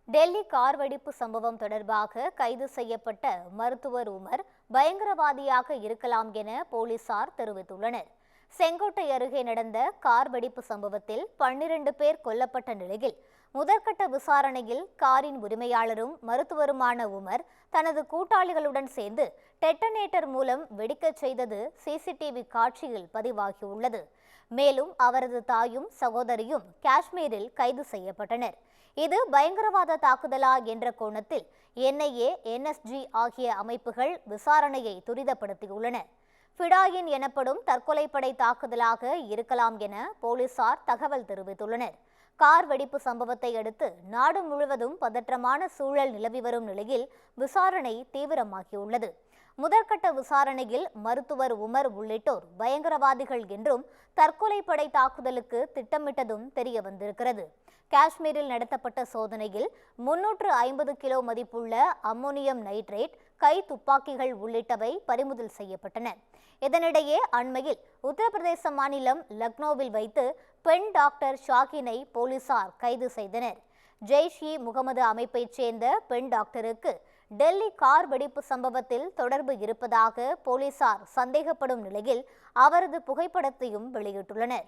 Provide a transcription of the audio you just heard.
Delhi car வெடிப்பு சம்பவம் தொடர்பாக கைது செய்யப்பட்ட மருத்துவர் உமர் பயங்கரவாதியாக இருக்கலாம் என போலீசார் தெரிவித்துள்ளனர். செங்கோட்டை அருகே நடந்த கார் வெடிப்பு சம்பவத்தில் 12 பேர் கொல்லப்பட்ட நிலையில் முதற்கட்ட விசாரணையில் காரின் உரிமையாளரும் மருத்துவருமான உமர் தனது கூட்டாளிகளுடன் சேர்ந்து டெட்டனேட்டர் மூலம் வெடிக்கச் செய்தது சிசிடிவி காட்சியில் பதிவாகியுள்ளது. மேலும் அவரது தாயும் சகோதரியும் காஷ்மீரில் கைது செய்யப்பட்டனர். இது பயங்கரவாத தாக்குதலா என்ற கோணத்தில் என்ஐஏ, என்எஸ்ஜி ஆகிய அமைப்புகள் விசாரணையை துரிதப்படுத்தியுள்ளன. ஃபிடாயின் எனப்படும் தற்கொலைப்படை தாக்குதலாக இருக்கலாம் என போலீசார் தகவல் தெரிவித்துள்ளனர். கார் வெடிப்பு சம்பவத்தை அடுத்து நாடு முழுவதும் பதற்றமான சூழல் நிலவி வரும் நிலையில் விசாரணை தீவிரமாகியுள்ளது. முதற்கட்ட விசாரணையில் மருத்துவர் உமர் உள்ளிட்டோர் பயங்கரவாதிகள் என்றும் தற்கொலைப்படை தாக்குதலுக்கு திட்டமிட்டதும் தெரிய வந்திருக்கிறது. காஷ்மீரில் நடத்தப்பட்ட சோதனையில் 350 கிலோ மதிப்புள்ள அம்மோனியம் நைட்ரேட், கை துப்பாக்கிகள் உள்ளிட்டவை பறிமுதல் செய்யப்பட்டன. இதனிடையே அண்மையில் உத்தரப்பிரதேச மாநிலம் லக்னோவில் வைத்து பெண் டாக்டர் ஷாகினை போலீசார் கைது செய்தனர். ஜெய்ஷ்-இ-முகமது அமைப்பைச் சேர்ந்த பெண் டாக்டருக்கு டெல்லி கார் வெடிப்பு சம்பவத்தில் தொடர்பு இருப்பதாக போலீசார் சந்தேகப்படும் நிலையில் அவரது புகைப்படத்தையும் வெளியிட்டுள்ளனர்.